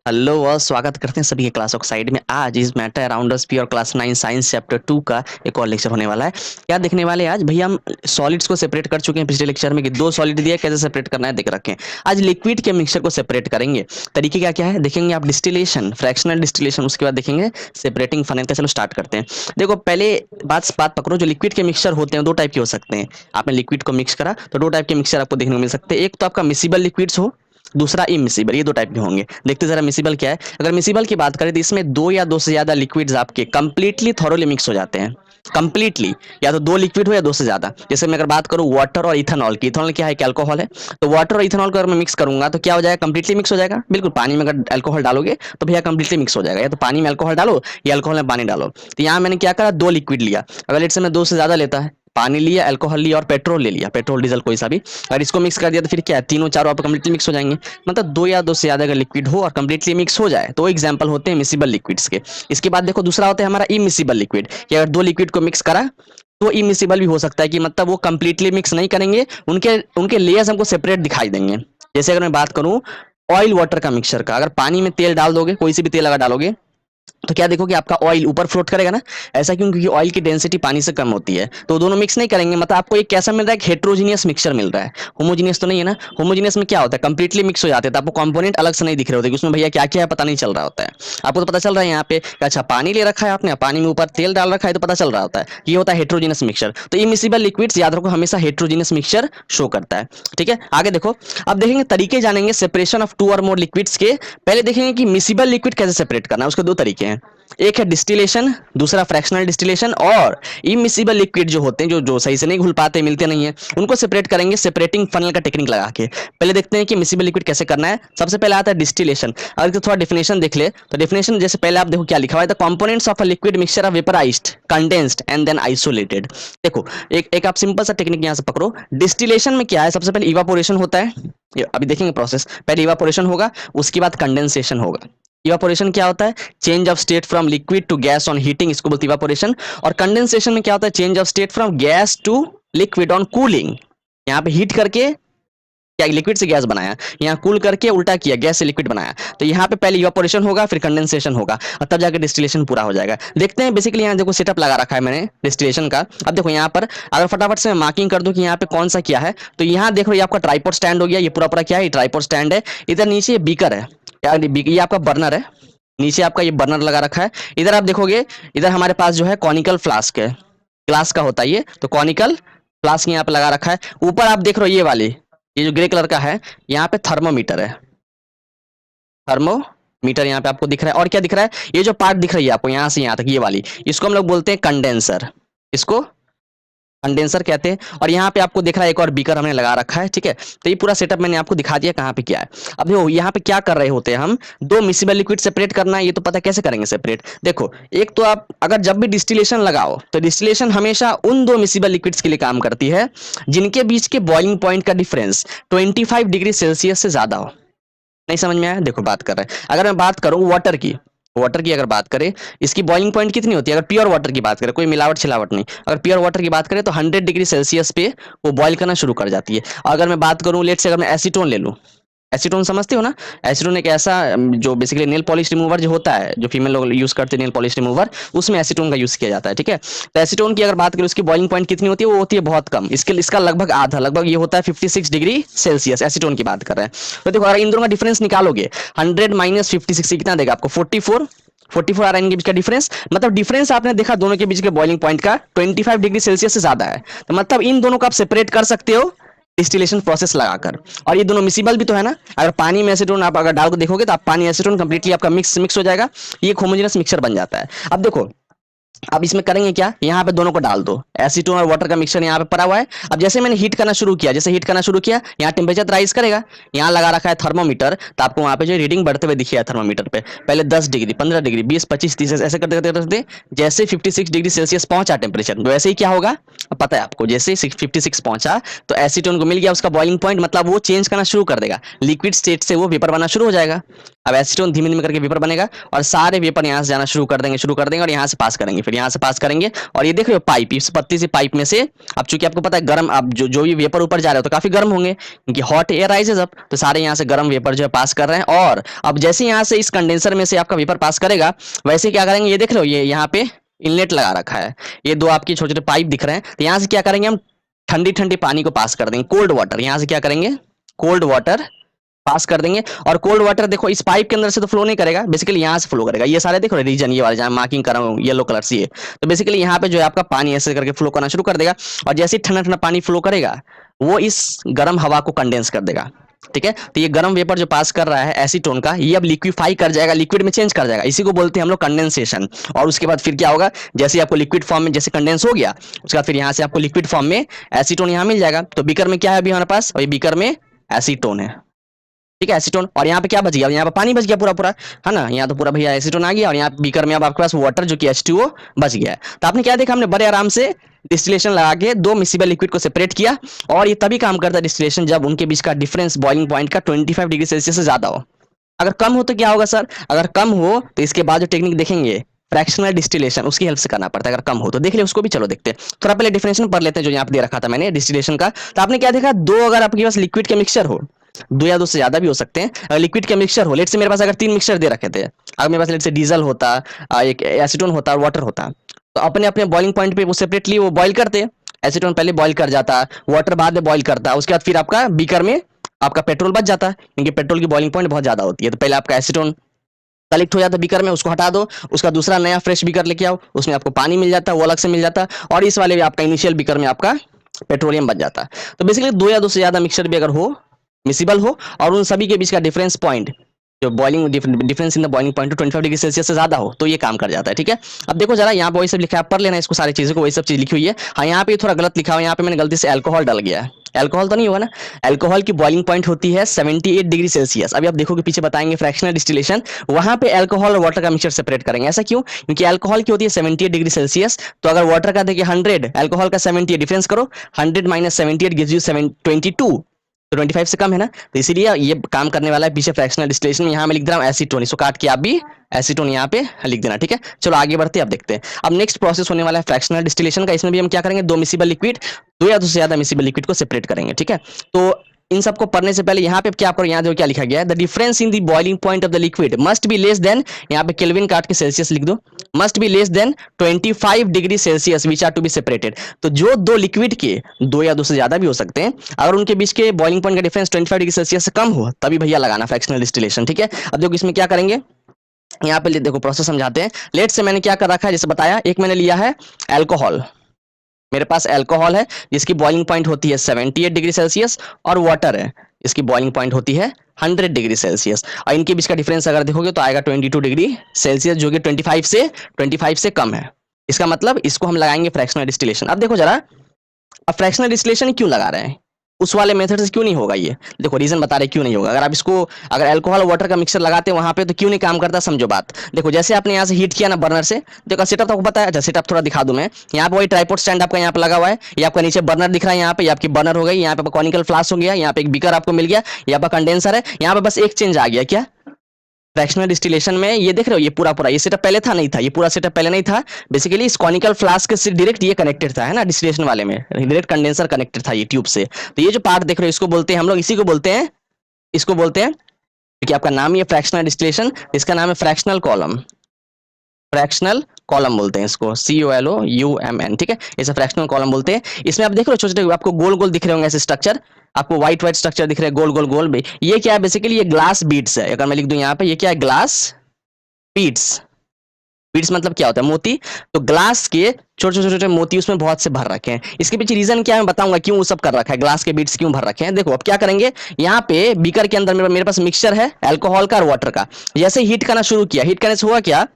Hello और स्वागत करते हैं सभी के क्लास ऑक्साइड में। आज इस matter around us pure class 9 science chapter 2 का एक और लेक्चर होने वाला है। क्या देखने वाले हैं आज भैया? हम सॉलिड्स को सेपरेट कर चुके हैं पिछले लेक्चर में कि दो सॉलिड दिया कैसे सेपरेट करना है देख रखे हैं। आज लिक्विड के मिक्सचर को सेपरेट करेंगे। तरीके क्या क्या है देखेंगे आप। डिस्टिलेशन, फ्रैक्शनल डिस्टिलेशन, उसके बाद देखेंगे सेपरेटिंग फनेल का। चलो स्टार्ट करते हैं। देखो पहले बात पकड़ो, जो लिक्विड के मिक्सचर होते हैं दो टाइप के हो सकते हैं। आपने लिक्विड को मिक्स करा तो दो टाइप के मिक्सचर आपको देखने को मिल सकते हैं। एक तो आपका मिसिबल लिक्विड्स हो, दूसरा इमिसिबल। ये दो टाइप के होंगे। देखते जरा मिसिबल क्या है। अगर मिसिबल की बात करें तो इसमें दो या दो से ज्यादा लिक्विड्स आपके कंप्लीटली थॉरोली मिक्स हो जाते हैं। कंप्लीटली, या तो दो लिक्विड हो या दो से ज्यादा। जैसे मैं अगर बात करूं वाटर और इथेनॉल की, इथेनॉल क्या है कि अल्कोहल है। तो वाटर और इथेनॉल को अगर मैं मिक्स करूंगा तो क्या हो जाएगा? कंप्लीटली मिक्स हो जाएगा। बिल्कुल, पानी में अगर अल्कोहल डालोगे तो भैया कंप्लीटली मिक्स हो जाएगा। या तो पानी में अल्कोहल डालो या अल्कोहल में पानी डालो। तो यहाँ मैंने क्या करा, दो लिक्विड लिया। अगर लेट से मैं दो से ज्यादा लेता है, पानी लिया, अल्कोहल लिया और पेट्रोल ले लिया, पेट्रोल डीजल कोई सा भी, अगर इसको मिक्स कर दिया तो फिर क्या है, तीनों चारों आप कंप्लीटली मिक्स हो जाएंगे। मतलब दो या दो से ज्यादा अगर लिक्विड हो और कंप्लीटली मिक्स हो जाए तो एग्जांपल होते हैं मिसिबल लिक्विड्स के। इसके बाद देखो दूसरा होता है हमारा इमिसिबल लिक्विड, कि अगर दो लिक्विड को मिक्स करा तो इमिसिबल भी हो सकता है, कि मतलब वो कंप्लीटली मिक्स नहीं करेंगे, उनके उनके लेयर्स हमको सेपरेट दिखाई देंगे। जैसे अगर मैं बात करूं ऑयल वाटर का मिक्सचर का, अगर पानी में तेल डाल दोगे, कोई सी भी तेल अगर डालोगे तो क्या देखोगे आपका ऑयल ऊपर फ्लोट करेगा ना। ऐसा क्यों? क्योंकि ऑयल की डेंसिटी पानी से कम होती है, तो दोनों मिक्स नहीं करेंगे। मतलब आपको एक कैसा मिल रहा है, एक हेट्रोजीनियस मिक्सचर मिल रहा है। होमोजीनियस तो नहीं है ना। होमोजीनियस में क्या होता है, कंप्लीटली मिक्स हो जाते हैं तो आपको कंपोनेंट अलग से नहीं दिख रहे होते कि उसमें भैया क्या क्या है, पता नहीं चल रहा होता है। आपको तो पता चल रहा है यहाँ पे कि अच्छा पानी ले रखा है आपने, पानी में ऊपर तेल डाल रखा है, तो पता चल रहा होता है। ये होता है हेट्रोजीनियस मिक्सचर। तो इमिसिबल लिक्विड्स याद रखो हमेशा हेट्रोजीनियस मिक्सचर शो करता है। ठीक है, आगे देखो। अब देखेंगे तरीके जानेंगे सेपरेशन ऑफ टू और मोर लिक्विड्स के। पहले देखेंगे कि मिसिबल लिक्विड कैसे सेपरेट करना है। उसके दो तरीके हैं, एक है डिस्टिलेशन, दूसरा फ्रैक्शनल डिस्टिलेशन। और इमिसिबल लिक्विड जो होते हैं, जो जो सही से नहीं घुल पाते, मिलते नहीं है, उनको सेपरेट करेंगे सेपरेटिंग फनल का टेक्निक लगा के। पहले देखते हैं कि मिसिबल लिक्विड कैसे करना है। सबसे पहले आता है डिस्टिलेशन। अगर तो थोड़ा डेफिनेशन देख ले तो डेफिनेशन जैसे पहले आप देखो क्या लिखा हुआ है, the components of a liquid mixture are vaporised, condensed and then isolated. देखो एक एक आप सिंपल सा टेक्निक यहां से पकड़ो। डिस्टिलेशन में क्या है, सबसे पहले इवापोरेशन होता है। अभी देखेंगे प्रोसेस। पहले इवापोरेशन होगा, उसके बाद कंडेंसेशन होगा। इवापोरेशन क्या होता है, change of state from liquid to gas on heating, इसको बोलते हैं इवापोरेशन। और कंडेंसेशन में क्या होता है, change of state from gas to liquid on cooling. यहाँ पे हीट करके क्या लिक्विड से गैस बनाया, यहाँ कूल करके उल्टा किया, गैस से लिक्विड बनाया। तो यहाँ पे पहले इवापोरेशन होगा, फिर कंडेंसेशन होगा और तब जाकर डिस्टिलेशन पूरा हो जाएगा। देखते हैं बेसिकली यहाँ देखो सेटअप लगा रखा है मैंने डिस्टिलेशन का। अब देखो यहाँ पर अगर फटाफट से मैं मार्किंग कर दूं कि यहाँ पे कौन सा क्या है, तो यहाँ देखो ये आपका ट्राइपॉड स्टैंड हो गया। ये पूरा पूरा क्या है, ट्राइपॉड स्टैंड है। इधर नीचे ये बीकर है, ये आपका बर्नर है। नीचे आपका ये बर्नर लगा रखा है। इधर आप देखोगे, इधर हमारे पास जो है कॉनिकल फ्लास्क है, ग्लास का होता है ये, तो कॉनिकल फ्लास्क यहाँ पे लगा रखा है। ऊपर आप देख रहे हो ये वाली, ये जो ग्रे कलर का है, यहाँ पे थर्मोमीटर है। थर्मोमीटर यहाँ पे आपको दिख रहा है। और क्या दिख रहा है, ये जो पार्ट दिख रही है आपको यहाँ से यहाँ तक, ये वाली, इसको हम लोग बोलते हैं कंडेंसर। इसको कंडेंसर कहते हैं। और यहाँ पे आपको दिख रहा है एक और बीकर हमने लगा रखा है। ठीक है, तो ये पूरा सेटअप मैंने आपको दिखा दिया कहाँ पे क्या है। अब देखो यहाँ पे क्या कर रहे होते हैं हम, दो मिसिबल लिक्विड सेपरेट करना है। ये तो पता कैसे करेंगे सेपरेट। देखो एक तो आप अगर जब भी डिस्टिलेशन लगाओ तो डिस्टिलेशन हमेशा उन दो मिसिबल लिक्विड्स के लिए काम करती है जिनके बीच के बॉइलिंग पॉइंट का डिफरेंस 25 डिग्री सेल्सियस से ज्यादा हो। नहीं समझ में आया? देखो बात कर रहे हैं, अगर मैं बात करूं वाटर की अगर बात करें, इसकी बॉइलिंग पॉइंट कितनी होती है? अगर प्योर वाटर की बात करें, कोई मिलावट छिलावट नहीं, अगर प्योर वाटर की बात करें तो 100 डिग्री सेल्सियस पे वो बॉइल करना शुरू कर जाती है। और अगर मैं बात करूं लेट से, अगर मैं एसीटोन ले लूं, एसीटोन समझते हो ना। एसीटोन एक ऐसा जो बेसिकली नेल पॉलिश रिमूवर जो होता है, जो फीमेल लोग यूज करते हैं नेल पॉलिश रिमूवर, उसमें एसीटोन का यूज किया जाता है। ठीक है, तो एसीटोन की अगर बात करें उसकी बॉइलिंग पॉइंट कितनी होती है, वो होती है बहुत कम। इसका लगभग आधा, लगभग ये होता है 56 डिग्री सेल्सियस। एसीटोन की बात कर रहे हैं। तो देखो अगर इन दोनों का डिफरेंस निकालोगे, 100 माइनस 56 कितना देगा आपको, 44 आ रहा है इनके बीच का डिफरेंस। मतलब डिफरेंस आपने देखा दोनों के बीच के बॉइलिंग पॉइंट का 25 डिग्री सेल्सियस से ज्यादा है। तो मतलब इन दोनों को आप सेपरेट कर सकते हो डिस्टिलेशन प्रोसेस लगाकर। और ये दोनों मिसिबल भी तो है ना। अगर पानी में एसीटोन आप अगर डाल के देखोगे तो आप पानी एसीटोन कंप्लीटली आपका मिक्स हो जाएगा, ये एक होमोजेनस मिक्सचर बन जाता है। अब देखो अब इसमें करेंगे क्या, यहाँ पे दोनों को डाल दो, एसीटोन और वाटर का मिक्सचर यहाँ पे पड़ा हुआ है। अब जैसे मैंने हीट करना शुरू किया, यहाँ टेम्परेचर राइज करेगा। यहाँ लगा रखा है थर्मोमीटर, तो आपको वहां पे जो रीडिंग बढ़ते हुए दिखिए थर्मोमीटर पे, पहले 10 डिग्री, 15 डिग्री, 20, 25, 30 ऐसे करते करते करते जैसे 56 डिग्री सेल्सियस पहुंचा टेम्परेचर, तो ऐसे ही क्या होगा पता है आपको, जैसे 56 पहुंचा तो एसीटोन को मिल गया उसका बॉइलिंग पॉइंट, मतलब वो चेंज करना शुरू कर देगा, लिक्विड स्टेट से वो वेपर बनना शुरू हो जाएगा। अब एसीटोन धीमे धीमे करके वेपर बनेगा और सारे वेपर यहाँ से जाना शुरू कर देंगे और यहाँ से पास करेंगे। करेंगे, फिर यहाँ से पास करेंगे और ये देख रहे हो पाइप, इस पतली सी पाइप में से अब चूंकि आपको पता है गर्म, अब जो भी वेपर ऊपर जा रहे हो तो काफी गर्म होंगे क्योंकि हॉट एयर राइजेस अप, तो सारे यहाँ से गर्म वेपर जो है पास कर रहे हैं। और अब जैसे यहाँ से इस कंडेंसर में से आपका वेपर पास करेगा वैसे क्या करेंगे, ये देख रहे हो ये यहाँ पे इनलेट लगा रखा है, ये दो आपकी छोटे छोटे पाइप दिख रहे हैं, तो यहाँ से क्या करेंगे हम ठंडी ठंडी पानी को पास कर देंगे, कोल्ड वाटर, यहाँ से क्या करेंगे कोल्ड वाटर पास कर देंगे। और कोल्ड वाटर देखो इस पाइप के अंदर से तो फ्लो नहीं करेगा, बेसिकली यहाँ से फ्लो करेगा, ये सारे देखो रीजन ये वाले जहाँ मार्किंग कर रहा हूँ येलो कलर से, ये तो बेसिकली यहाँ पे जो है आपका पानी ऐसे करके फ्लो करना शुरू कर देगा और जैसे ही ठंडा ठंडा पानी फ्लो करेगा वो इस गर्म हवा को कंडेंस कर देगा। ठीक है, तो ये गर्म वेपर जो पास कर रहा है एसीटोन का, ये अब लिक्विफाई कर जाएगा, लिक्विड में चेंज कर जाएगा, इसी को बोलते हैं हम लोग कंडेंसेशन। और उसके बाद फिर क्या होगा, जैसे आपको लिक्विड फॉर्म में जैसे कंडेंस हो गया उसके बाद फिर यहाँ से आपको लिक्विड फॉर्म में एसीटोन यहाँ मिल जाएगा। तो बीकर में क्या है अभी हमारे पास, और ये बीकर में एसीटोन है, ठीक है एसीटोन, और यहाँ पे क्या बच गया, यहाँ पे पानी बच गया पूरा पूरा, है ना, यहाँ तो पूरा भैया एसीटोन आ गया और यहाँ बीकर में अब आपके पास वाटर जो कि H2O बच गया है। तो आपने क्या देखा, हमने बड़े आराम से डिस्टिलेशन लगा के दो मिसिबल लिक्विड को सेपरेट किया और ये तभी काम करता है डिस्टिलेशन जब उनके बीच का डिफरेंस बॉइलिंग पॉइंट का 25 डिग्री सेल्सियस से ज्यादा हो। अगर कम हो तो क्या होगा सर, अगर कम हो तो इसके बाद जो टेक्निक देखेंगे फ्रैक्शनल डिस्टिलेशन, उसकी हेल्प से करना पड़ता है, अगर कम हो तो देख ले उसको भी। चलो देखते हैं, थोड़ा पहले डिफिनेशन पढ़ लेते हैं जो यहाँ पे दे रखा था मैंने डिस्टिलेशन का। तो आपने क्या देखा, दो अगर आपके पास लिक्विड के मिक्सचर हो, दो या दो से ज्यादा भी हो सकते हैं, अगर लिक्विड के मिक्सचर हो, लेट से मेरे पास अगर तीन मिक्सचर दे रखे थे, अगर मेरे पास लेट से डीजल होता, एक एसीटोन होता और वाटर होता, तो अपने अपने बॉइलिंग पॉइंट पे वो सेपरेटली वो बॉइल करते, एसीटोन पहले बॉइल कर जाता, वाटर बाद में बॉइल करता, उसके बाद फिर आपका बीकर में आपका पेट्रोल बच जाता क्योंकि पेट्रोल की बॉइलिंग पॉइंट बहुत ज्यादा होती है। तो पहले आपका एसीटोन कलेक्ट हो जाता बीकर में, उसको हटा दो, उसका दूसरा नया फ्रेश बीकर लेके आओ, उसमें आपको पानी मिल जाता, वो अलग से मिल जाता, और इस वाले भी आपका इनिशियल बीकर में आपका पेट्रोलियम बच जाता। तो बेसिकली दो या दो से ज्यादा मिक्सचर भी अगर हो, मिसिबल हो, और उन सभी के बीच का डिफरेंस पॉइंट जो boiling difference in the boiling point 25 degree Celsius से ज्यादा हो तो ये काम कर जाता है। ठीक है, अब देखो जरा यहाँ पे वही सब लिखा है, पढ़ लेना इसको, सारी चीजों को वही सब चीज लिखी हुई है। हाँ यहाँ पे थोड़ा गलत लिखा हुआ है, यहाँ पे मैंने गलती से अल्कोहल डाल गया है, अल्कोहल तो नहीं होगा ना, अल्कोहल की बॉइलिंग पॉइंट होती है 78 डिग्री सेल्सियस। अभी आप देखोगे पीछे बताएंगे फ्रैक्शनल डिस्टिलेशन, वहां पे अल्कोहल और वाटर का मिक्सचर सेपरेट करेंगे। ऐसा क्यों, क्योंकि अल्कोहल की होती है 78 डिग्री सेल्सियस, तो अगर वाटर का देखिए 100, अल्कोहल का 78, डिफरेंस करो, 100 माइनस 78 गिव्स यू 22, तो 25 से कम है ना, तो इसीलिए ये काम करने वाला है पीछे फ्रैक्शनल डिस्टिलेशन में। यहाँ मैं लिख दे रहा हूँ एसीटोन, इसको काट के आप भी एसीटोन यहाँ पे लिख देना। ठीक है, चलो आगे बढ़ते हैं, अब देखते हैं अब नेक्स्ट प्रोसेस होने वाला है फ्रैक्शनल डिस्टिलेशन का। इसमें भी हम क्या करेंगे, दो मिसिबल लिक्विड, दो या दो से ज्यादा मिसिबल लिक्विड को सेपरेट करेंगे। ठीक है, तो इन सबको पढ़ने से पहले यहाँ पे क्या करो, यहाँ देखो क्या लिखा गया है, the difference in the boiling point of the liquid must be less than, यहाँ पे केल्विन काट के सेल्सियस लिख दो, must be less than 25 degree Celsius which are to be separated. तो जो दो लिक्विड के, दो या दो से ज्यादा भी हो सकते हैं, अगर उनके बीच के बॉइलिंग पॉइंट का डिफरेंस 25 डिग्री सेल्सियस से कम हो तभी भैया लगाना फ्रैक्शनल डिस्टिलेशन। ठीक है, अब देखो इसमें क्या करेंगे, यहाँ पे देखो प्रोसेस समझाते हैं। लेट से मैंने क्या कर रखा है, जैसे बताया, एक मैंने लिया है अल्कोहल, मेरे पास अल्कोहल है जिसकी बॉइलिंग पॉइंट होती है 78 डिग्री सेल्सियस, और वाटर है इसकी बॉइलिंग पॉइंट होती है 100 डिग्री सेल्सियस, और इनके बीच का डिफरेंस अगर देखोगे तो आएगा 22 डिग्री सेल्सियस, जो कि 25 से कम है। इसका मतलब इसको हम लगाएंगे फ्रैक्शनल डिस्टिलेशन। अब देखो जरा, अब फ्रैक्शनल डिस्टिलेशन क्यों लगा रहे हैं, उस वाले मेथड से क्यों नहीं होगा, ये देखो रीजन बता रहे क्यों नहीं होगा। अगर आप इसको, अगर अल्कोहल वाटर का मिक्सचर लगाते हैं वहां पे तो क्यों नहीं काम करता, समझो बात। देखो जैसे आपने यहाँ से हीट किया ना बर्नर से, देखो सेटअप आपको पता है, अच्छा सेटअप थोड़ा दिखा दूं मैं। यहाँ पे वही ट्राइपॉड स्टैंड आपका यहाँ पे लगा हुआ है, ये आपका नीचे बर्नर दिख रहा है, यहाँ पे आपकी बर्नर हो गई, यहाँ पे कॉनिकल फ्लास्क हो गया, यहाँ पे एक बीकर आपको मिल गया, यहाँ पे कंडेंसर है, यहाँ पे बस एक चेंज आ गया, क्या फ्रैक्शनल डिस्टिलेशन में, ये देख रहे हो ये पूरा पूरा ये सेटअप पहले था नहीं था, ये पूरा सेटअप पहले नहीं था, बेसिकली इस कॉनिकल फ्लास्क से डायरेक्ट ये कनेक्टेड था, है ना, डिस्टिलेशन वाले में डायरेक्ट कंडेंसर कनेक्टेड था ये ट्यूब से। तो ये जो पार्ट देख रहे हो इसको बोलते हैं हम लोग, इसी को बोलते हैं, इसको बोलते हैं, क्योंकि आपका नाम ही है फ्रैक्शनल डिस्टिलेशन, इसका नाम है फ्रैक्शनल कॉलम, फ्रैक्शनल कॉलम बोलते हैं इसको, COLUMN। ठीक है, इसे फ्रैक्शनल कॉलम बोलते हैं। इसमें आप देख रहे हो छोटे छोटे आपको गोल गोल दिख रहे होंगे ऐसे स्ट्रक्चर, आपको व्हाइट व्हाइट स्ट्रक्चर दिख रहे हैं गोल गोल गोल भी, ये क्या है बेसिकली, ये ग्लास बीड्स है। अगर मैं लिख दूं यहाँ पे, ये क्या है, ग्लास बीड्स, बीड्स मतलब क्या होता है, मोती। तो ग्लास के छोटे छोटे छोटे मोती उसमें बहुत से भर रखे हैं। इसके पीछे रीजन क्या है मैं बताऊंगा, क्यों वो सब कर रखा है, ग्लास के बीड्स क्यों भर रखे हैं। देखो अब क्या करेंगे, यहाँ पे बीकर के अंदर मेरे पास मिक्सचर है अल्कोहल का और वाटर का, जैसे हीट करना शुरू किया, हीट करने से हुआ क्या,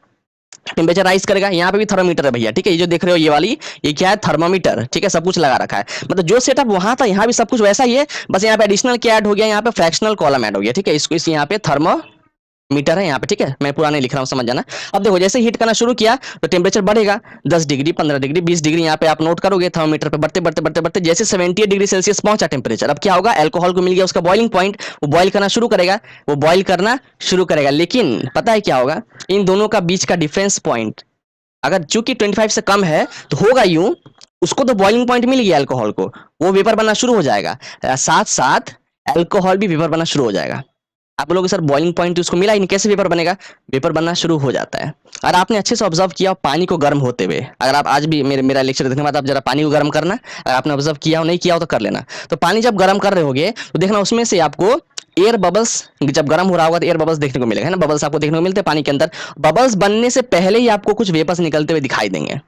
टेम्परेचर राइज करेगा। यहाँ पे भी थर्मोमीटर है भैया, ठीक है, ये जो देख रहे हो ये वाली, ये क्या है, थर्मोमीटर। ठीक है, सब कुछ लगा रखा है, मतलब जो सेटअप वहां था यहाँ भी सब कुछ वैसा ही है, बस यहाँ पे एडिशनल क्या ऐड हो गया, यहाँ पे फ्रैक्शनल कॉलम ऐड हो गया। ठीक है, इसको इस यहाँ पे मीटर है यहाँ पे। ठीक है, मैं पूरा नहीं लिख रहा हूँ, समझ जाना। अब देखो जैसे हीट करना शुरू किया तो टेम्परेचर बढ़ेगा, 10 डिग्री, 15 डिग्री, 20 डिग्री, यहाँ पे आप नोट करोगे थर्मोमीटर पे बढ़ते बढ़ते बढ़ते बढ़ते जैसे 78 डिग्री सेल्सियस पहुंचा टेम्परेचर, अब क्या होगा, अल्कोहल को मिल गया उसका बॉइलिंग पॉइंट, वो बॉइल करना शुरू करेगा, वो बॉइल करना शुरू करेगा। लेकिन पता है क्या होगा, इन दोनों का बीच का डिफरेंस पॉइंट अगर चूंकि 25 से कम है तो होगा यूं, उसको तो बॉइलिंग पॉइंट मिल गया अल्कोहल को, वो वेपर बनना शुरू हो जाएगा, साथ साथ अल्कोहल भी वेपर बनना शुरू हो जाएगा। आप बोलोगे सर बॉइलिंग पॉइंट तो उसको मिला ही नहीं, कैसे वेपर बनेगा? वेपर बनना शुरू हो जाता है। और आपने अच्छे से ऑब्जर्व किया पानी को गर्म होते हुए, अगर आप आज भी मेरा लेक्चर देखने के बाद आप जरा पानी को गर्म करना, अगर आपने ऑब्जर्व किया हो नहीं किया हो तो कर लेना। तो पानी जब गर्म कर रहे होगे तो देखना उसमें से आपको एयर बबल्स, जब गर्म हो रहा होगा तो एयर बबल्स देखने को मिलेगा, है ना? बबल्स आपको देखने को मिलते हैं पानी के अंदर। बबल्स बनने से पहले ही आपको कुछ वेपर्स निकलते हुए दिखाई देंगे।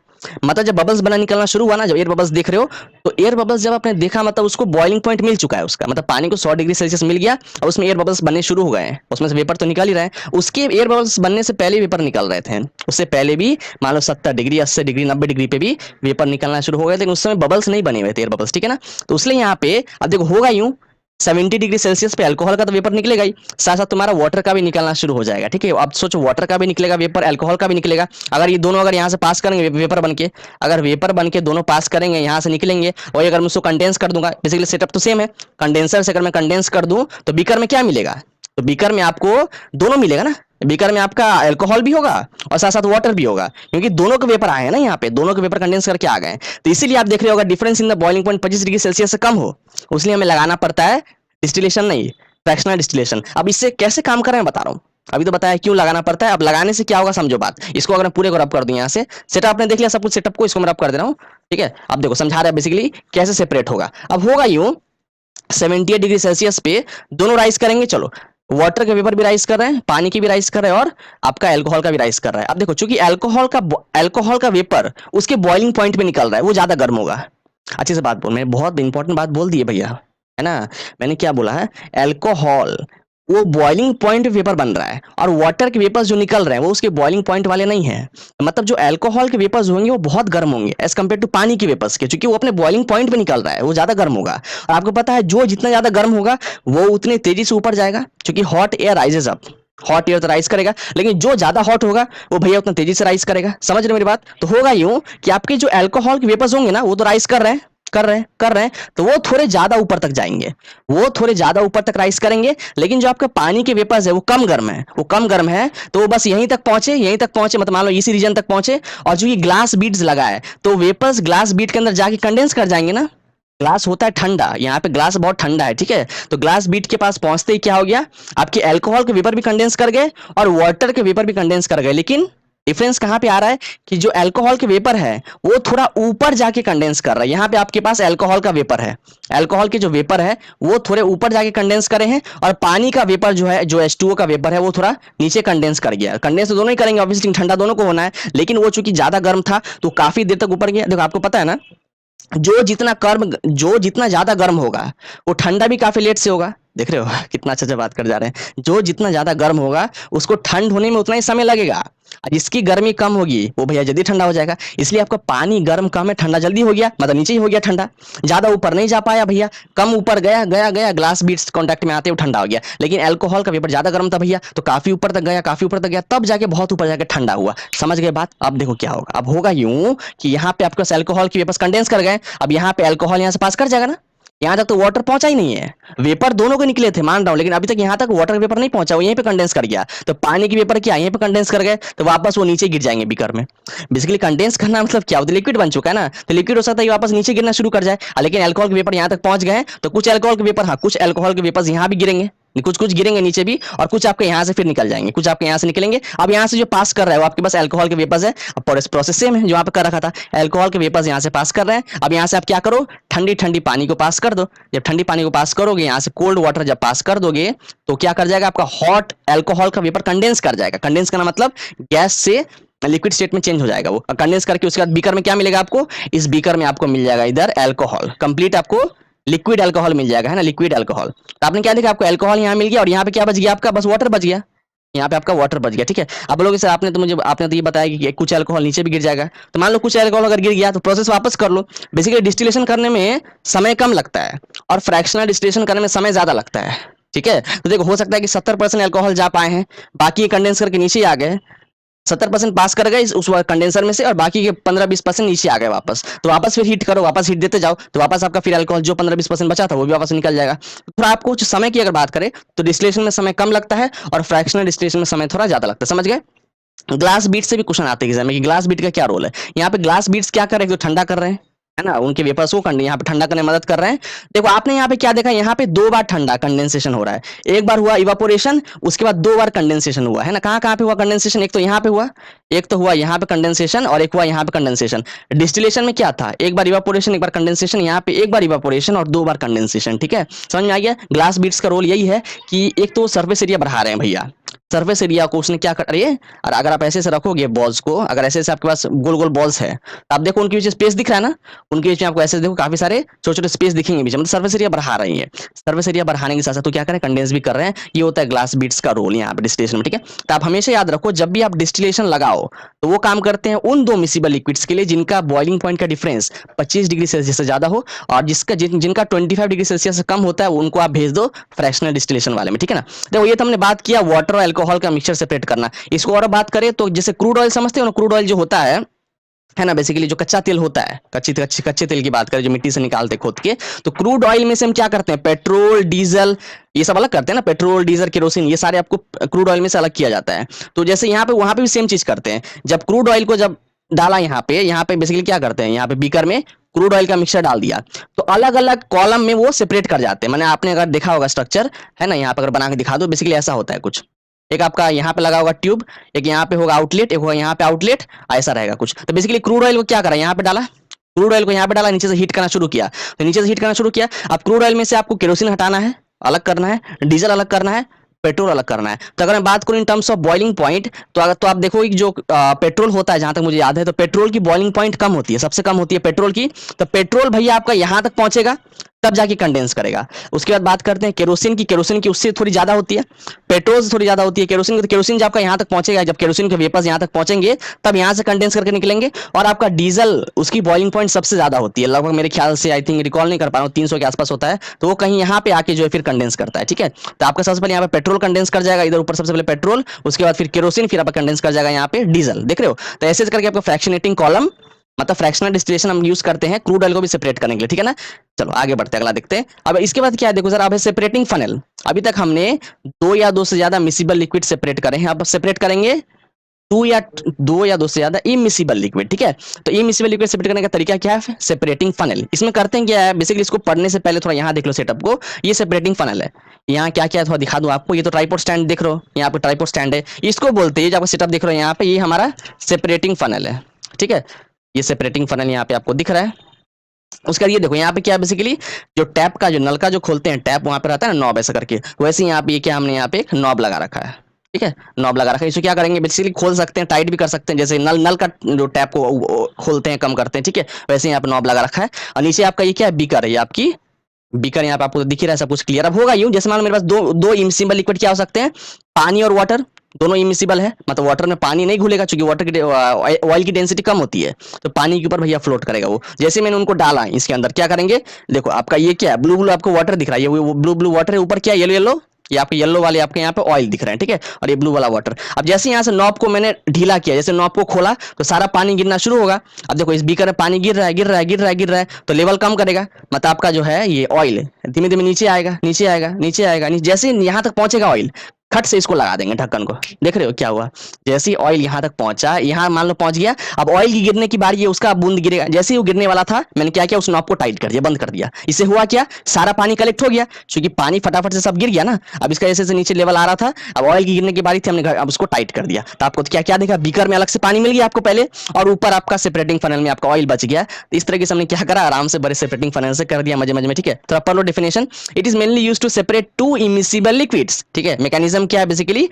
मतलब जब बबल्स बना निकलना शुरू हुआ ना, जब एयर बबल्स देख रहे हो, तो एयर बबल्स जब आपने देखा मतलब उसको बॉइलिंग पॉइंट मिल चुका है उसका, मतलब पानी को 100 डिग्री सेल्सियस मिल गया और उसमें एयर बबल्स बनने शुरू हो गए हैं, उसमें से वेपर तो निकल ही रहे हैं। उसके एयर बबल्स बनने से पहले वेपर निकल रहे थे, उससे पहले भी मान लो 70 डिग्री, 80 डिग्री, 90 डिग्री पे भी वेपर निकलना शुरू हो गए, लेकिन उस समय बबल्स नहीं बने हुए थे एयर बबल्स, ठीक है ना? तो इसलिए यहाँ पे अब देखो होगा यूं, 70 डिग्री सेल्सियस पे अल्कोहल का तो वेपर निकलेगा ही, साथ साथ तुम्हारा वाटर का भी निकलना शुरू हो जाएगा, ठीक है? अब सोचो वाटर का भी निकलेगा वेपर, अल्कोहल का भी निकलेगा। अगर ये दोनों अगर यहाँ से पास करेंगे वेपर बन के, अगर वेपर बन के दोनों पास करेंगे यहाँ से निकलेंगे, और अगर मैं उसको कंडेंस कर दूंगा, बेसिकली सेटअप तो सेम है, कंडेंसर से अगर मैं कंडेंस कर दूं तो बीकर में क्या मिलेगा? तो बीकर में आपको दोनों मिलेगा ना, बीकर में आपका अल्कोहल भी होगा और साथ साथ वाटर भी होगा, क्योंकि दोनों के वेपर आए हैं ना, यहाँ पे दोनों के वेपर कंडेंस करके आ गए हैं। तो इसीलिए आप देख रहे होगा difference in the boiling point 25 degree Celsius से कम हो, इसलिए हमें लगाना पड़ता है डिस्टिलेशन, नहीं फ्रैक्शनल डिस्टिलेशन। अब इससे कैसे काम कर रहे हैं बता रहा हूँ, अभी तो बताया क्यों लगाना पड़ता है। अब लगाने से क्या होगा समझो बात, इसको अगर मैं पूरे को रब कर दूं, यहाँ से सेटअप आपने देख लिया सब कुछ, सेटअप को इसको मैं रब कर दे रहा हूँ, ठीक है? अब देखो समझा रहा है बेसिकली कैसे सेपरेट होगा। अब होगा यूं, 78 डिग्री सेल्सियस पे दोनों राइज करेंगे, चलो वाटर के वेपर भी राइज कर रहे हैं, पानी की भी राइज कर रहे हैं, और आपका अल्कोहल का भी राइज कर रहा है। अब देखो चूंकि अल्कोहल का वेपर उसके बॉइलिंग पॉइंट पे निकल रहा है, वो ज्यादा गर्म होगा। अच्छे से बात बोल, मैंने बहुत इंपॉर्टेंट बात बोल दी है भैया, है ना? मैंने क्या बोला है, अल्कोहल वो बॉइलिंग पॉइंट वेपर बन रहा है, और वाटर के वेपर्स जो निकल रहे हैं वो उसके बॉइलिंग पॉइंट वाले नहीं है। मतलब जो अल्कोहल के वेपर्स होंगे वो बहुत गर्म होंगे एज कम्पेयर टू पानी के वेपर्स के, क्योंकि वो अपने बॉइलिंग पॉइंट पे निकल रहा है, वो ज्यादा गर्म होगा। और आपको पता है जो जितना ज्यादा गर्म होगा वो उतनी तेजी से ऊपर जाएगा, क्योंकि hot air rises up, hot air तो राइज करेगा, लेकिन जो ज्यादा हॉट होगा वो भैया उतना तेजी से राइज करेगा। समझ रहे हो मेरी बात? तो होगा यूं कि आपके जो अल्कोहल के वेपर्स होंगे ना वो तो राइज कर रहे हैं, तो वो थोड़े ज्यादा ऊपर तक जाएंगे, वो थोड़े ज्यादा ऊपर तक राइज करेंगे। लेकिन जो आपका पानी के वेपर्स है वो कम गर्म है, तो वो बस यहीं तक पहुंचे, मतलब मान लो इसी रीजन तक पहुंचे, और जो ये ग्लास बीड्स लगा है तो वेपर्स ग्लास बीड के अंदर जाके कंडेंस कर जाएंगे ना। ग्लास होता है ठंडा, यहाँ पे ग्लास बहुत ठंडा है, ठीक है? तो ग्लास बीट के पास पहुंचते ही क्या हो गया, आपके अल्कोहल के वेपर भी कंडेंस कर गए और वाटर के वेपर भी कंडेंस कर गए। लेकिन डिफरेंस कहां पे आ रहा है कि जो अल्कोहल के वेपर है वो थोड़ा ऊपर जाके कंडेंस कर रहा है। यहाँ पे आपके पास अल्कोहल का वेपर है, अल्कोहल के जो वेपर है वो थोड़े ऊपर जाके कंडेंस करे हैं, और पानी का वेपर जो है, जो H2O का वेपर है, वो थोड़ा नीचे कंडेंस कर गया। कंडेंस तो दोनों ही करेंगे ऑब्वियसली, ठंडा दोनों को होना है, लेकिन वो चूंकि ज्यादा गर्म था तो काफी देर तक ऊपर गया। देखो आपको पता है ना, जो जितना ज्यादा गर्म होगा वो ठंडा भी काफी लेट से होगा। देख रहे हो कितना अच्छा से बात कर जा रहे हैं। जो जितना ज्यादा गर्म होगा उसको ठंड होने में उतना ही समय लगेगा, और जिसकी गर्मी कम होगी वो भैया जल्दी ठंडा हो जाएगा। इसलिए आपका पानी गर्म कम है, ठंडा जल्दी हो गया, मतलब नीचे ही हो गया ठंडा, ज्यादा ऊपर नहीं जा पाया भैया, कम ऊपर गया गया गया ग्लास बीट्स कांटेक्ट में आते हुए ठंडा हो गया। लेकिन अल्कोहल का वेपर ज्यादा गर्म था भैया, तो काफी ऊपर तक गया, काफी ऊपर तक गया, तब जाके बहुत ऊपर जाके ठंडा हुआ। समझ गए बात? अब देखो क्या होगा, अब होगा यूं कि यहाँ पे आपके पास अल्कोहल के वेपर्स कंडेंस कर गए, अब यहाँ पे अल्कोहल यहाँ से पास कर जाएगा ना, यहाँ तक तो वाटर पहुंचा ही नहीं है, वेपर दोनों के निकले थे मान रहा हूं, लेकिन अभी तक यहाँ तक वाटर वेपर नहीं पहुंचा, वो यहीं पे कंडेंस कर गया। तो पानी की वेपर क्या यहीं पे कंडेंस कर गए, तो वापस वो नीचे गिर जाएंगे बीकर में। बेसिकली कंडेंस करना मतलब क्या होता है, लिक्विड बन चुका है ना, तो लिक्विड हो सकता है वापस नीचे गिरना शुरू कर जाए। लेकिन अल्कोहल के वेपर यहाँ तक पहुंच गए, तो कुछ अल्कोहल के वेपर, हाँ कुछ अल्कोहल के वेपर्स यहाँ भी गिरेंगे, कुछ कुछ गिरेंगे नीचे भी, और कुछ आपके यहाँ से फिर निकल जाएंगे, कुछ आपके यहाँ से निकलेंगे। अब यहाँ से जो पास कर रहा है वो आपके पास अल्कोहल के वेपर्स है, अब प्रोसेस सेम है जो यहाँ पे कर रखा था, अल्कोहल के वेपर्स यहाँ से पास कर रहे हैं। अब यहाँ से आप क्या करो, ठंडी ठंडी पानी को पास कर दो। जब ठंडी पानी को पास करोगे, यहाँ से कोल्ड वाटर जब पास कर दोगे, तो क्या कर जाएगा, आपका हॉट अल्कोहल का वेपर कंडेंस कर जाएगा। कंडेंस करना मतलब गैस से लिक्विड स्टेट में चेंज हो जाएगा, वो कंडेंस करके उसके बाद बीकर में क्या मिलेगा आपको, इस बीकर में आपको मिल जाएगा इधर अल्कोहल, कंप्लीट आपको लिक्विड अल्कोहल मिल जाएगा, है ना, लिक्विड अल्कोहल। तो आपने क्या देखा, आपको अल्कोहल यहाँ मिल गया, और यहाँ पे क्या बच गया आपका, बस वाटर बच गया, यहाँ पे आपका वाटर बच गया, ठीक है। अब लोग सर आपने तो ये बताया कि कुछ अल्कोहल नीचे भी गिर जाएगा, तो मान लो कुछ अल्कोहल अगर गिर गया तो प्रोसेस वापस कर लो। बेसिकली डिस्टिलेशन करने में समय कम लगता है और फ्रैक्शनल डिस्टिलेशन करने में समय ज्यादा लगता है, ठीक है। तो देखो हो सकता है कि 70% अल्कोहल जा पाए हैं, बाकी कंडेंस करके नीचे ही आ गए, 70% पास कर गए उस कंडेंसर में से, और बाकी के 15-20% नीचे आ गए वापस। तो वापस फिर हीट करो, वापस हीट देते जाओ, तो वापस आपका फिर अल्कोहल जो 15-20% बचा था वो भी वापस निकल जाएगा। तो थोड़ा आपको कुछ समय की अगर बात करें तो डिस्टिलेशन में समय कम लगता है और फ्रैक्शनल डिस्टिलेशन में समय थोड़ा ज्यादा लगता है। समझ गए? ग्लास बीट से भी क्वेश्चन आते हैं एग्जाम में कि ग्लास बीट का क्या रोल है। यहाँ पे ग्लास बीट्स क्या कर रहे हैं, तो ठंडा कर रहे हैं, है ना, उनके वेपर्स को करने यहाँ पे ठंडा करने में मदद कर रहे हैं। देखो आपने यहाँ पे क्या देखा, यहाँ पे 2 बार ठंडा कंडेंसेशन हो रहा है, एक बार हुआ इवापोरेशन, उसके बाद 2 बार कंडेंसेशन हुआ, है ना। कहाँ कहाँ पे हुआ कंडेंसेशन, एक तो यहाँ पे हुआ, एक तो हुआ यहाँ पे कंडेंसेशन, और एक हुआ यहाँ पे कंडेंसेशन। डिस्टिलेशन में क्या था, एक बार इवापोरेशन एक बार कंडेंसेशन, यहाँ पे एक बार इवापोरेशन और 2 बार कंडेंसेशन, ठीक है। समझ में आ गया। ग्लास बीट्स का रोल यही है कि एक तो सरफेस एरिया बढ़ा रहे हैं भैया, सरफेस एरिया को उसने क्या कर रही है, और अगर आप ऐसे से रखोगे बॉल्स को, अगर ऐसे से आपके पास गोल गोल बॉल्स है, तो आप देखो उनके बीच स्पेस दिख रहा है ना, उनके बीच में आपको ऐसे देखो काफी सारे छोटे छोटे स्पेस दिखेंगे बीच में, मतलब सर्फेस एरिया बढ़ा रही है। सर्फेस एरिया बढ़ाने के साथ साथ तो क्या करें, कंडेंस भी कर रहे हैं। ये होता है ग्लास बीट्स का रोल यहाँ पे डिस्टिलेशन में, ठीक है। तो आप हमेशा याद रखो जब भी आप डिस्टिलेशन लगाओ तो वो काम करते हैं उन 2 मिसिबल लिक्विड्स के लिए जिनका बॉइलिंग पॉइंट का डिफरेंस 25 डिग्री सेल्सियस से ज्यादा हो, और जिनका 25 डिग्री सेल्सियस से कम होता है उनको आप भेज दो फ्रैक्शनल डिस्टिलेशन वाले में, ठीक है ना। देखो ये तो हमने बात किया वाटर और अल्कोहल का मिक्सचर सेपरेट करना। इसको और बात करें तो जैसे क्रूड ऑयल समझते हो ना, क्रूड ऑयल जो होता है ना, बेसिकली जो कच्चा तेल होता है, कच्चे तेल की बात करें जो मिट्टी से निकालते खोद के, तो क्रूड ऑयल में से हम क्या करते हैं, पेट्रोल डीजल ये सब अलग करते हैं ना, पेट्रोल डीजल केरोसिन ये सारे आपको क्रूड ऑयल में से अलग किया जाता है। तो जैसे यहाँ पे वहां पे भी सेम चीज करते हैं, जब क्रूड ऑयल को जब डाला यहाँ पे बेसिकली क्या करते हैं, यहाँ पे बीकर में क्रूड ऑयल का मिक्सचर डाल दिया, तो अलग अलग कॉलम में वो सेपरेट कर जाते हैं। मैंने आपने अगर देखा होगा स्ट्रक्चर, है ना, यहाँ पे अगर बना के दिखा दो, बेसिकली ऐसा होता है कुछ, एक आपका यहाँ पे लगा होगा ट्यूब, एक यहाँ पे होगा आउटलेट, एक होगा यहाँ पे आउटलेट, ऐसा रहेगा कुछ। तो बेसिकली क्रूड ऑयल को क्या करा, यहाँ पे डाला, क्रूड ऑयल को यहाँ पे डाला, नीचे से हीट करना शुरू किया, तो नीचे से हीट करना शुरू किया। अब क्रूड ऑयल में से आपको केरोसिन हटाना है, अलग करना है, डीजल अलग करना है, पेट्रोल अलग करना है। तो अगर मैं बात करूं in terms of boiling point, तो अगर तो आप देखो कि जो पेट्रोल होता है, जहां तक मुझे याद है, तो पेट्रोल की बॉइलिंग पॉइंट कम होती है, सबसे कम होती है पेट्रोल की। तो पेट्रोल भैया आपका यहां तक पहुंचेगा तब जाके कंडेंस करेगा। उसके बाद बात करते हैं केरोसिन की उससे थोड़ी ज्यादा होती है, पेट्रोल से थोड़ी ज्यादा होती है केरोसिन की। तो केरोसिन जब आपका यहां तक पहुंचेगा, जब केरोसिन के वेपर्स यहां तक पहुंचेंगे तब यहां से कंडेंस करके निकलेंगे। और आपका डीजल उसकी बॉइलिंग पॉइंट सबसे ज्यादा होती है, लगभग मेरे ख्याल से आई थिंक रिकॉल नहीं कर पा रहा हूँ 300 के आसपास होता है, तो वो कहीं यहाँ पे आके जो है फिर कंडेंस करता है, ठीक है। तो आपका सबसे पहले यहाँ पे पेट्रोल कंडेंस कर जाएगा, इधर ऊपर सबसे पहले पेट्रोल, उसके बाद फिर केरोसिन, फिर आपका कंडेंस कर जाएगा यहाँ पे डीजल, देख रहे हो। तो ऐसे करके आपका फ्रैक्शनेटिंग कॉलम, मतलब फ्रैक्शनल डिस्टिलेशन हम यूज करते हैं क्रूड ऑयल को भी सेपरेट करने के लिए, ठीक है ना। चलो आगे बढ़ते हैं, अगला देखते हैं। अब इसके बाद क्या है, देखो सर, अब है सेपरेटिंग फनल। अभी तक हमने 2 या 2 से ज्यादा मिसिबल लिक्विड सेपरेट करे हैं, अब सेपरेट करेंगे 2 या 2 से ज्यादा इमिसिबल लिक्विड, ठीक है। तो इमिसिबल लिक्विड सेपरेट करने का तरीका क्या है, सेपरेटिंग फनल। इसमें करते हैं क्या है, बेसिकली इसको पढ़ने से पहले थोड़ा यहाँ देख लो सेटअप को, ये सेपरेटिंग फनल है। यहाँ क्या क्या है थोड़ा दिखा दूं आपको। ये तो ट्राइपॉड स्टैंड देख रहे हो, यहाँ पे ट्राइपॉड स्टैंड है, इसको बोलते हैं, जो आपको सेटअप दिख रहे हो यहाँ पे, ये हमारा सेपरेटिंग फनल है, ठीक है। ये सेपरेटिंग फनल यहाँ पे आपको दिख रहा है। उसका ये देखो यहाँ पे क्या बेसिकली, जो टैप का जो नल का जो खोलते हैं टैप, वहां पे रहता है ना नॉब ऐसा करके, वैसे यहाँ पे ये क्या हमने यहाँ पे एक नॉब लगा रखा है, ठीक है। नॉब लगा रखा है, इसको क्या करेंगे बेसिकली खोल सकते हैं, टाइट भी कर सकते हैं, जैसे नल का जो टैप को खोलते हैं कम करते हैं, ठीक है, वैसे यहाँ पे नॉब लगा रखा है। और नीचे आपका ये क्या है, बीकर है, ये आपकी बीकर, यहाँ पे आपको दिख ही रहा है सब कुछ क्लियर। अब होगा यूं, जैसे मान लो मेरे पास दो इमिसिबल लिक्विड क्या हो सकते हैं, पानी और वाटर, दोनों इमिसिबल है, मतलब वाटर में पानी नहीं घुलेगा क्योंकि वाटर की ऑयल की डेंसिटी कम होती है, तो पानी के ऊपर भैया फ्लोट करेगा वो। जैसे मैंने उनको डाला इसके अंदर, क्या करेंगे, देखो आपका ये क्या है, ब्लू ब्लू आपको वाटर दिख रहा है, ये ब्लू ब्लू वाटर है, ऊपर क्या येलो येलो, ये आपके येलो वाले आपके यहाँ पे ऑयल दिख रहे हैं, ठीक है, और ये ब्लू वाला वाटर। अब जैसे यहाँ से नॉब को मैंने ढीला किया, जैसे नॉब को खोला तो सारा पानी गिरना शुरू होगा। अब देखो इस बीकर में पानी गिर रहा है, गिर रहा है, गिर रहा है, गिर रहा है, तो लेवल कम करेगा, मतलब आपका जो है ये ऑयल धीमे धीमे नीचे आएगा, नीचे आएगा, नीचे आएगा, जैसे यहाँ तक पहुंचेगा ऑयल, खट से इसको लगा देंगे ढक्कन को। देख रहे हो क्या हुआ, जैसे ही ऑयल यहाँ तक पहुंचा, यहाँ मान लो पहुंच गया, अब ऑयल की गिरने की बारी है, उसका बूंद गिरेगा, जैसे ही वो गिरने वाला था मैंने क्या किया, उस नॉब को टाइट कर दिया, बंद कर दिया। इससे हुआ क्या, सारा पानी कलेक्ट हो गया, क्योंकि पानी फटाफट से सब गिर गया ना। अब इसका ऐसे से नीचे लेवल आ रहा था, अब ऑयल की गिरने की बारी थी, हमने अब उसको टाइट कर दिया, तो आपको क्या क्या देखा, बीकर में अलग से पानी मिल गया आपको पहले, और ऊपर आपका सेपरेटिंग फनल में आपका ऑयल बच गया। तो इस तरीके से हमने क्या करा, आराम से बड़े सेपरेटिंग फनल से कर दिया मजे मजे में, ठीक है। तो पढ़ लो definition, it is mainly used to separate 2 immiscible liquids, ठीक है। मैकेनिज्म क्या है बेसिकली,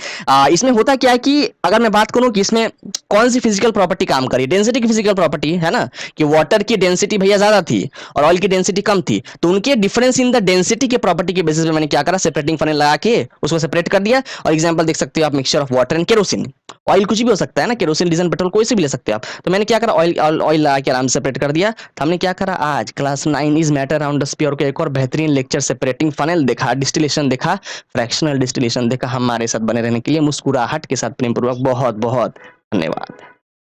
इसमें होता क्या है कि अगर मैं बात करूं कि इसमें कौन सी फिजिकल प्रॉपर्टी काम करी, डेंसिटी की फिजिकल प्रॉपर्टी है ना, कि वाटर की डेंसिटी भैया ज्यादा थी और ऑयल की डेंसिटी कम थी, तो उनके डिफरेंस इन द डेंसिटी के प्रॉपर्टी के बेसिस पे मैंने क्या करा, सेपरेटिंग फनल लगा के उसको सेपरेट कर दिया। और एग्जांपल देख सकते हो आप, mixture of water and kerosene, oil कुछ भी हो सकता है ना, केरोसिन डीजल पेट्रोल कोई से भी ले सकते हो आप। तो मैंने क्या करा, ऑयल लगा के आराम से सेपरेट कर दिया। तो हमने क्या करा, आज class 9 is matter around us pure का एक और बेहतरीन लेक्चर, सेपरेटिंग फनल देखा, डिस्टिलेशन देखा, फ्रैक्शनल डिस्टिलेशन देखा। हमारे साथ बने रहने के लिए मुस्कुराहट के साथ प्रेम पूर्वक बहुत बहुत धन्यवाद।